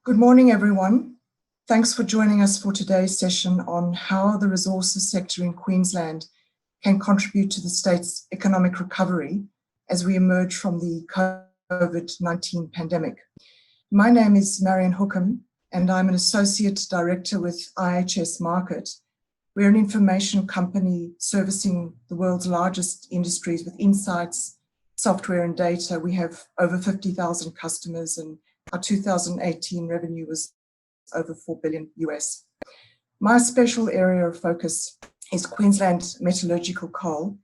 Good morning, everyone. Thanks for joining us for today's session on how the resources sector in Queensland can contribute to the state's economic recovery as we emerge from the COVID-19 pandemic. My name is Marion Hookham, and I'm an Associate Director with IHS Markit. We're an information company servicing the world's largest industries with insights, software and data. We have over 50,000 customers, and our 2018 revenue was over $4 billion US. My special area of focus is Queensland metallurgical coal,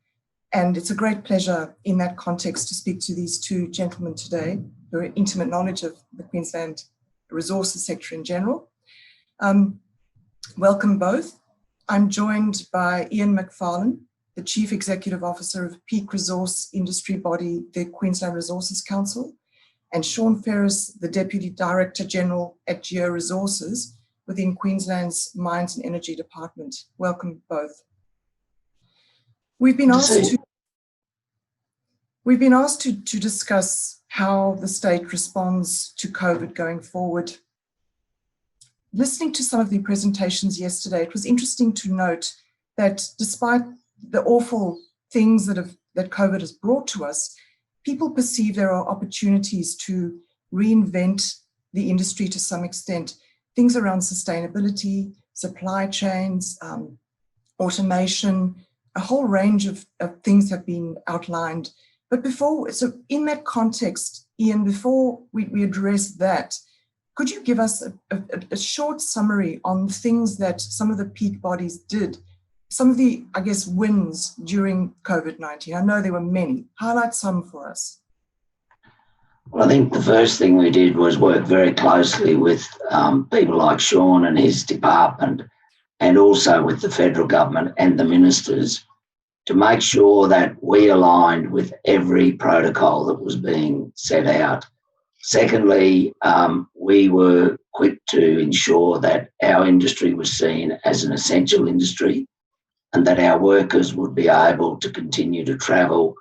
and it's a great pleasure in that context to speak to these two gentlemen today who are intimate knowledge of the Queensland resources sector in general. Welcome both. I'm joined by Ian Macfarlane, the Chief Executive Officer of peak resource industry body, the Queensland Resources Council, and Shaun Ferris, the Deputy Director General at Georesources within Queensland's Mines and Energy Department. Welcome both. We've been asked to discuss how the state responds to COVID going forward. Listening to some of the presentations yesterday, it was interesting to note that despite the awful things that COVID has brought to us, people perceive there are opportunities to reinvent the industry to some extent. Things around sustainability, supply chains, automation, a whole range of things have been outlined. But so in that context, Ian, before we address that, could you give us a short summary on things that some of the peak bodies did? Some of the, I guess, wins during COVID-19. I know there were many. Highlight some for us. Well, I think the first thing we did was work very closely with people like Shaun and his department, and also with the federal government and the ministers, to make sure that we aligned with every protocol that was being set out. Secondly, we were quick to ensure that our industry was seen as an essential industry, and that our workers would be able to continue to travel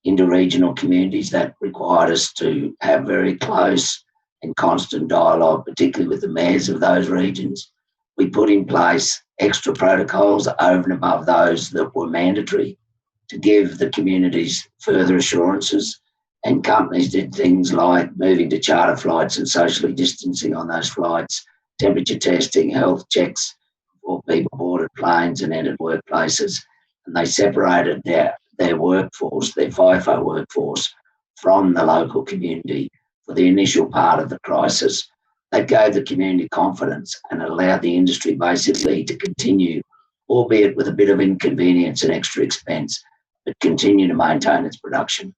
into regional communities. That required us to have very close and constant dialogue, particularly with the mayors of those regions. We put in place extra protocols over and above those that were mandatory to give the communities further assurances, and companies did things like moving to charter flights and socially distancing on those flights, temperature testing, health checks, or people boarded planes and entered workplaces, and they separated their workforce, their FIFO workforce, from the local community for the initial part of the crisis. That gave the community confidence and allowed the industry basically to continue, albeit with a bit of inconvenience and extra expense, but continue to maintain its production.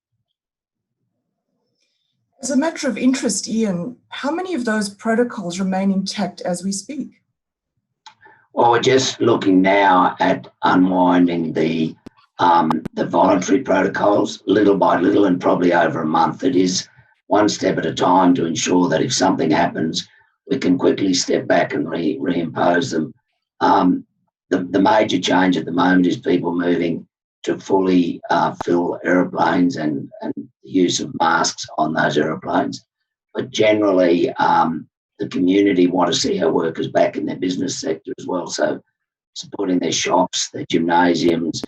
As a matter of interest, Ian, how many of those protocols remain intact as we speak? Well, we're just looking now at unwinding the voluntary protocols little by little, and probably over a month. It is one step at a time to ensure that if something happens, we can quickly step back and reimpose them. The major change at the moment is people moving to fully fill aeroplanes and the use of masks on those aeroplanes. But generally, the community want to see our workers back in their business sector as well. So supporting their shops, their gymnasiums,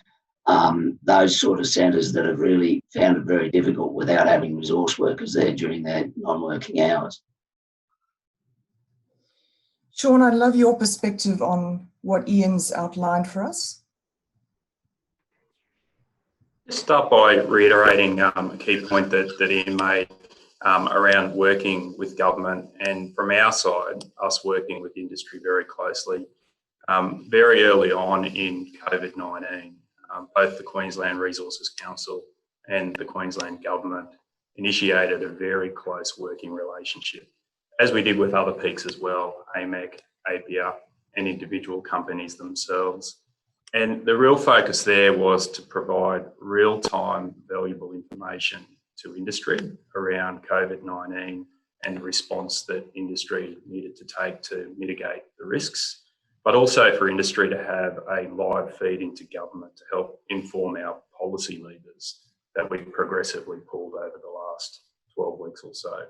those sort of centres that have really found it very difficult without having resource workers there during their non-working hours. Shaun, I'd love your perspective on what Ian's outlined for us. Just start by reiterating a key point that Ian made around working with government, and from our side, us working with industry very closely. Very early on in COVID-19, both the Queensland Resources Council and the Queensland Government initiated a very close working relationship, as we did with other peaks as well, AMEC, APIA, and individual companies themselves. And the real focus there was to provide real-time valuable information to industry around COVID-19 and the response that industry needed to take to mitigate the risks, but also for industry to have a live feed into government to help inform our policy levers that we progressively pulled over the last 12 weeks or so.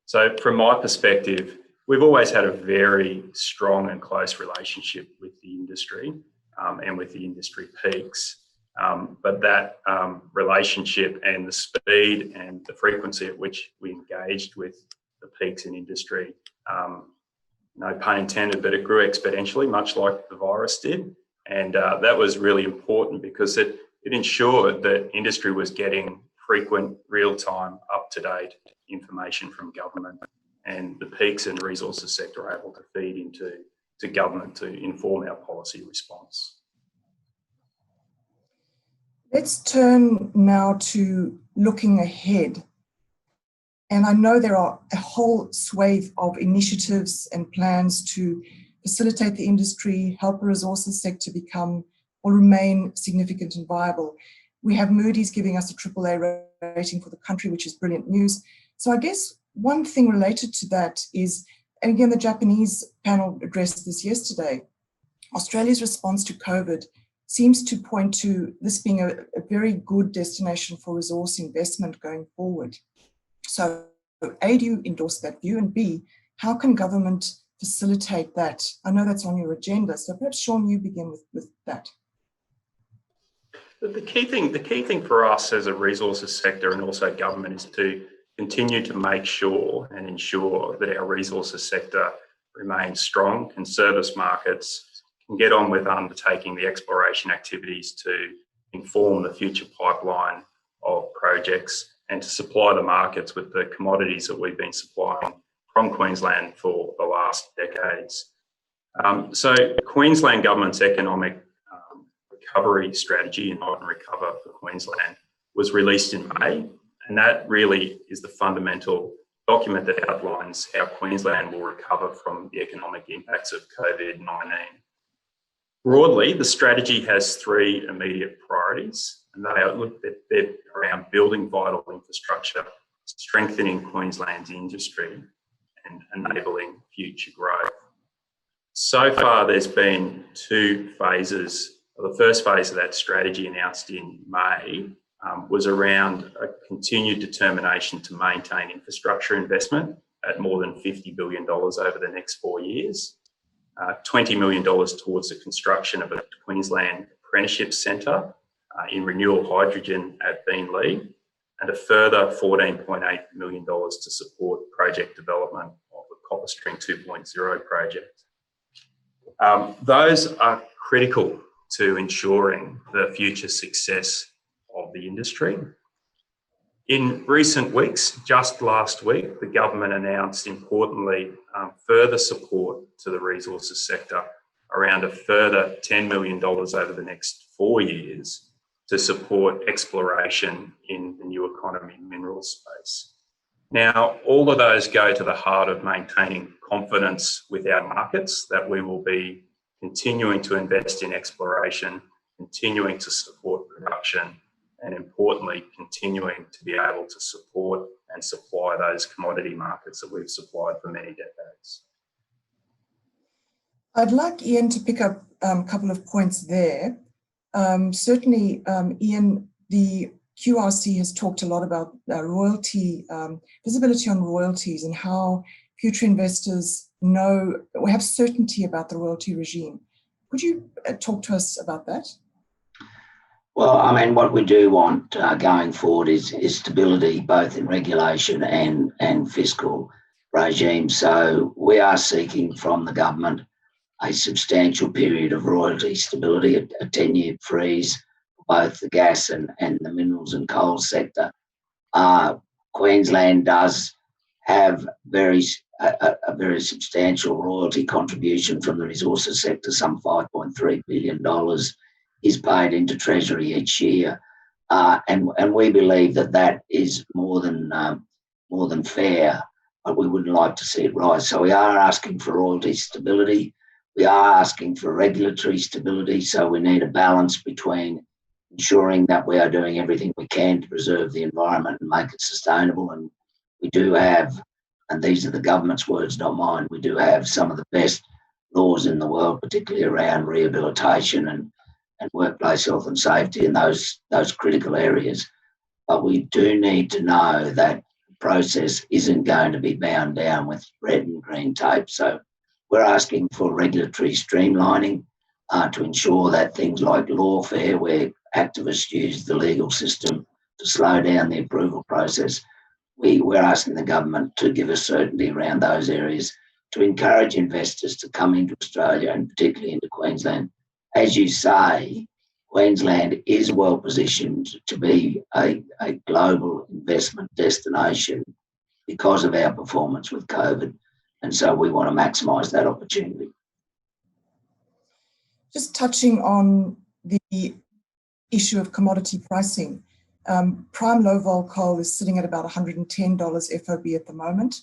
So from my perspective, we've always had a very strong and close relationship with the industry and with the industry peaks. But that relationship and the speed and the frequency at which we engaged with the peaks in industry, no pun intended, but it grew exponentially, much like the virus did. And that was really important because it ensured that industry was getting frequent, real-time, up-to-date information from government, and the peaks and resources sector are able to feed into government to inform our policy response. Let's turn now to looking ahead. And I know there are a whole swathe of initiatives and plans to facilitate the industry, help the resources sector become or remain significant and viable. We have Moody's giving us a AAA rating for the country, which is brilliant news. So I guess one thing related to that is, and again, the Japanese panel addressed this yesterday, Australia's response to COVID seems to point to this being a very good destination for resource investment going forward. So A, do you endorse that view? And B, how can government facilitate that? I know that's on your agenda, so perhaps Shaun, you begin with that. The key thing for us as a resources sector and also government is to continue to make sure and ensure that our resources sector remains strong, can service markets, can get on with undertaking the exploration activities to inform the future pipeline of projects and to supply the markets with the commodities that we've been supplying from Queensland for the last decades. So Queensland Government's economic recovery strategy, Unite and Recover for Queensland, was released in May, and that really is the fundamental document that outlines how Queensland will recover from the economic impacts of COVID-19. Broadly, the strategy has three immediate priorities, and they're around building vital infrastructure, strengthening Queensland's industry, and enabling future growth. So far, there's been two phases. The first phase of that strategy, announced in May, was around a continued determination to maintain infrastructure investment at more than $50 billion over the next 4 years, $20 million towards the construction of a Queensland apprenticeship centre in renewable hydrogen at Beenleigh, and a further $14.8 million to support project development of the Copper String 2.0 project. Those are critical to ensuring the future success of the industry. In recent weeks, just last week, the government announced, importantly, further support to the resources sector, around a further $10 million over the next 4 years to support exploration in the new economy minerals space. Now, all of those go to the heart of maintaining confidence with our markets that we will be continuing to invest in exploration, continuing to support production, and importantly, continuing to be able to support and supply those commodity markets that we've supplied for many decades. I'd like Ian to pick up a couple of points there. Certainly, Ian, the QRC has talked a lot about royalty, visibility on royalties and how future investors know or have certainty about the royalty regime. Could you talk to us about that? Well, I mean, what we do want going forward is stability, both in regulation and fiscal regime. So we are seeking from the government a substantial period of royalty stability, a 10-year freeze for both the gas and the minerals and coal sector. Queensland does have a very substantial royalty contribution from the resources sector. Some $5.3 billion is paid into Treasury each year, and we believe that is more than fair, but we would like to see it rise. So we are asking for royalty stability. We are asking for regulatory stability. So we need a balance between ensuring that we are doing everything we can to preserve the environment and make it sustainable. And we do have, and these are the government's words, not mine, we do have some of the best laws in the world, particularly around rehabilitation and workplace health and safety in those critical areas. But we do need to know that process isn't going to be bound down with red and green tape. So we're asking for regulatory streamlining to ensure that things like lawfare, where activists use the legal system to slow down the approval process, we're asking the government to give us certainty around those areas to encourage investors to come into Australia and particularly into Queensland. As you say, Queensland is well positioned to be a global investment destination because of our performance with COVID. And so we want to maximise that opportunity. Just touching on the issue of commodity pricing, prime low vol coal is sitting at about $110 FOB at the moment.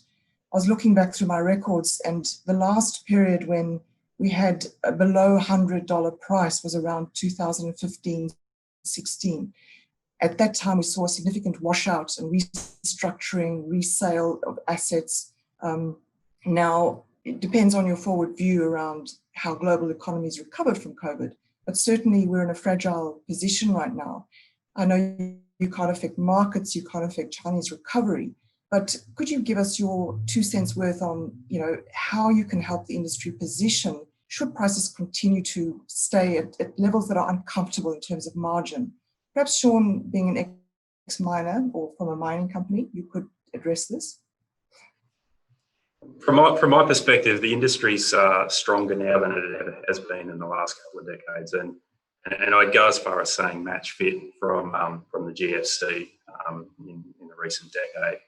I was looking back through my records, and the last period when we had a below $100 price was around 2015-16. At that time, we saw a significant washout and restructuring, resale of assets. Now, it depends on your forward view around how global economies recovered from COVID, but certainly we're in a fragile position right now. I know you can't affect markets, you can't affect Chinese recovery, but could you give us your 2 cents worth on, how you can help the industry position should prices continue to stay at levels that are uncomfortable in terms of margin? Perhaps Shaun, being an ex-miner or from a mining company, you could address this. From my perspective, the industry's stronger now than it ever has been in the last couple of decades, and I'd go as far as saying match fit from the GFC in the recent decade.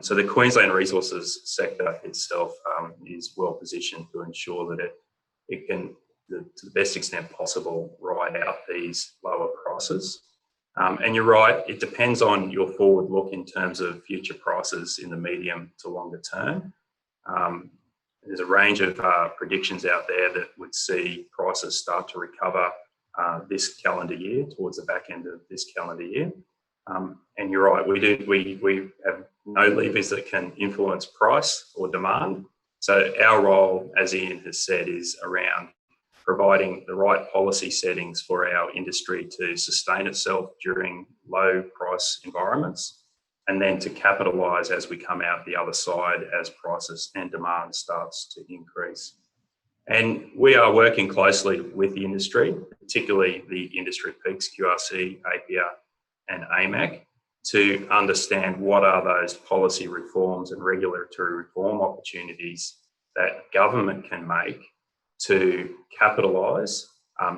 So the Queensland resources sector itself is well positioned to ensure that it can, to the best extent possible, ride out these lower prices. And you're right, it depends on your forward look in terms of future prices in the medium to longer term. There's a range of predictions out there that would see prices start to recover this calendar year, towards the back end of this calendar year. And you're right, we have no levers that can influence price or demand. So our role, as Ian has said, is around providing the right policy settings for our industry to sustain itself during low price environments, and then to capitalise as we come out the other side as prices and demand starts to increase. And we are working closely with the industry, particularly the industry peaks, QRC, APIA and AMAC, to understand what are those policy reforms and regulatory reform opportunities that government can make to capitalise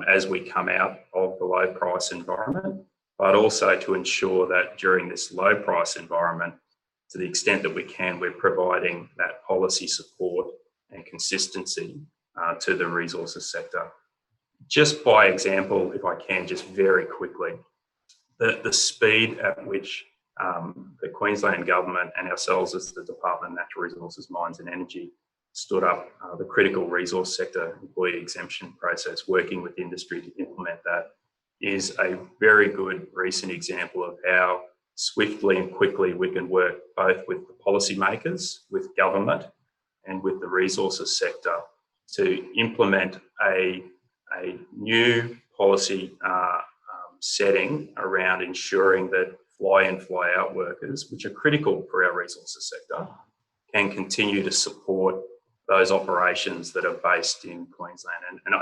as we come out of the low price environment, but also to ensure that during this low price environment, to the extent that we can, we're providing that policy support and consistency to the resources sector. Just by example, if I can, just very quickly, the speed at which the Queensland government and ourselves as the Department of Natural Resources, Mines and Energy stood up the critical resource sector employee exemption process, working with industry to implement that, is a very good recent example of how swiftly and quickly we can work both with the policymakers, with government and with the resources sector to implement a new policy setting around ensuring that fly-in, fly-out workers, which are critical for our resources sector, can continue to support those operations that are based in Queensland. And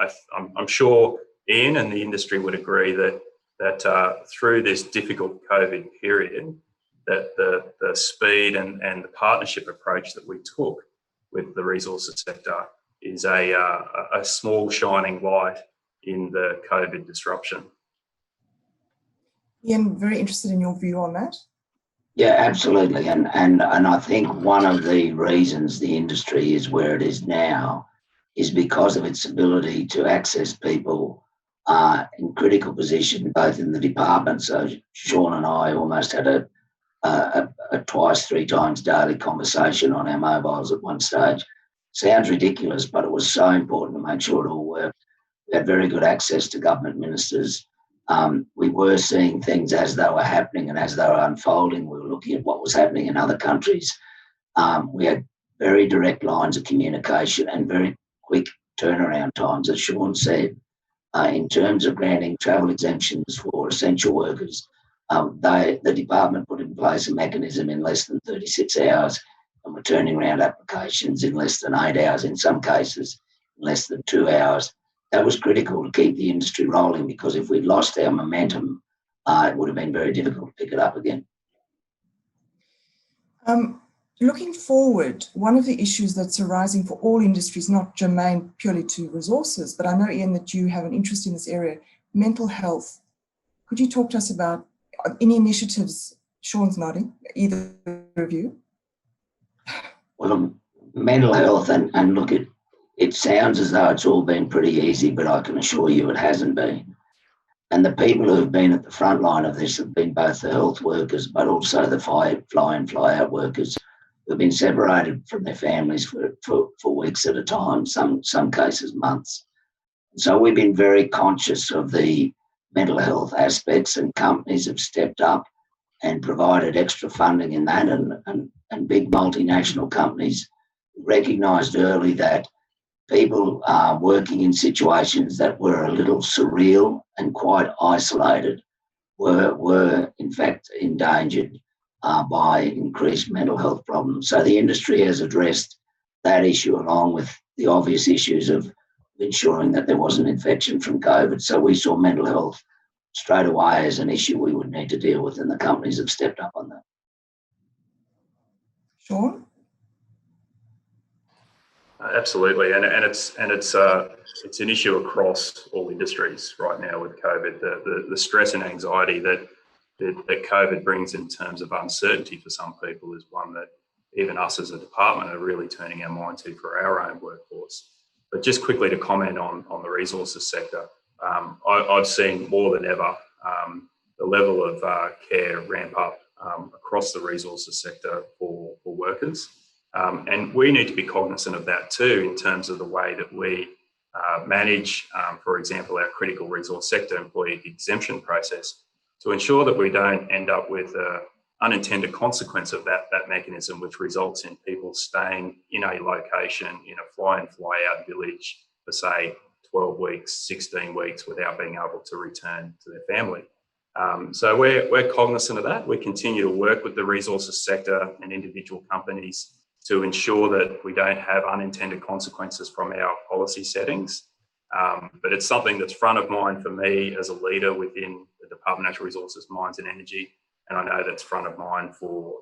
I'm sure Ian and the industry would agree that through this difficult COVID period, that the speed and the partnership approach that we took with the resources sector is a small shining light in the COVID disruption. Ian, very interested in your view on that. Yeah, absolutely. And I think one of the reasons the industry is where it is now is because of its ability to access people in critical position, both in the department. So Shaun and I almost had a twice, 3 times daily conversation on our mobiles at one stage. Sounds ridiculous, but it was so important to make sure it all worked. We had very good access to government ministers. We were seeing things as they were happening and as they were unfolding. We were looking at what was happening in other countries. We had very direct lines of communication and very quick turnaround times, as Shaun said. In terms of granting travel exemptions for essential workers, the department put in in place a mechanism in less than 36 hours, and we're turning around applications in less than 8 hours, in some cases in less than 2 hours. That was critical to keep the industry rolling, because if we'd lost our momentum, it would have been very difficult to pick it up again. Looking forward, one of the issues that's arising for all industries, not germane purely to resources, but I know, Ian, that you have an interest in this area, mental health. Could you talk to us about any initiatives? Shaun's nodding, either of you. Well, mental health, and look, it sounds as though it's all been pretty easy, but I can assure you it hasn't been. And the people who have been at the front line of this have been both the health workers, but also the fly-in, fly-out workers who have been separated from their families for weeks at a time, some cases months. So we've been very conscious of the mental health aspects, and companies have stepped up and provided extra funding in that, and big multinational companies recognised early that people working in situations that were a little surreal and quite isolated were in fact endangered by increased mental health problems. So the industry has addressed that issue, along with the obvious issues of ensuring that there wasn't infection from COVID. So we saw mental health straight away as an issue we would need to deal with, and the companies have stepped up on that. Shaun? Absolutely, and it's an issue across all industries right now with COVID. The stress and anxiety that COVID brings in terms of uncertainty for some people is one that even us as a department are really turning our mind to for our own workforce. But just quickly to comment on the resources sector, I've seen more than ever the level of care ramp up across the resources sector for workers. And we need to be cognizant of that too, in terms of the way that we manage, for example, our critical resource sector employee exemption process, to ensure that we don't end up with unintended consequence of that mechanism, which results in people staying in a location in a fly-in, fly-out village for, say, 12 weeks, 16 weeks without being able to return to their family. So we're cognizant of that. We continue to work with the resources sector and individual companies to ensure that we don't have unintended consequences from our policy settings. But it's something that's front of mind for me as a leader within the Department of Natural Resources, Mines and Energy. And I know that's front of mind for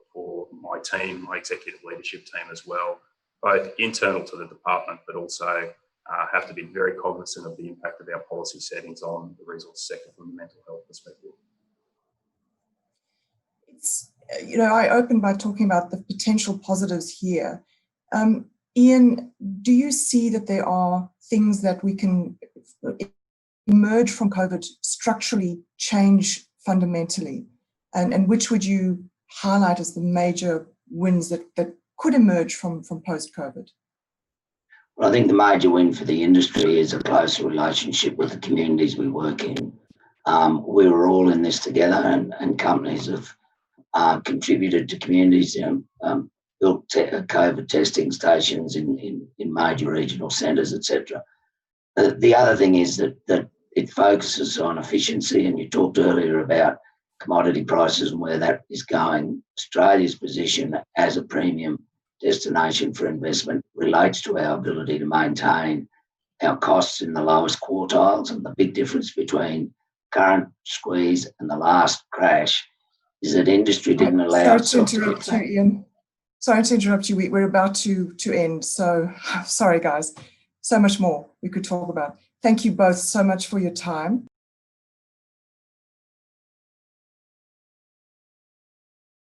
my team, my executive leadership team as well, both internal to the department, but also have to be very cognizant of the impact of our policy settings on the resource sector from a mental health perspective. It's, I opened by talking about the potential positives here. Ian, do you see that there are things that we can emerge from COVID structurally change fundamentally? And which would you highlight as the major wins that could emerge from post-COVID? Well, I think the major win for the industry is a closer relationship with the communities we work in. We were all in this together, and companies have contributed to communities, built COVID testing stations in major regional centres, etc. The other thing is that it focuses on efficiency, and you talked earlier about commodity prices and where that is going. Australia's position as a premium destination for investment relates to our ability to maintain our costs in the lowest quartiles, and the big difference between current squeeze and the last crash is that industry didn't allow Sorry to interrupt you, Ian. Sorry to interrupt you. We're about to end. So sorry, guys. So much more we could talk about. Thank you both so much for your time.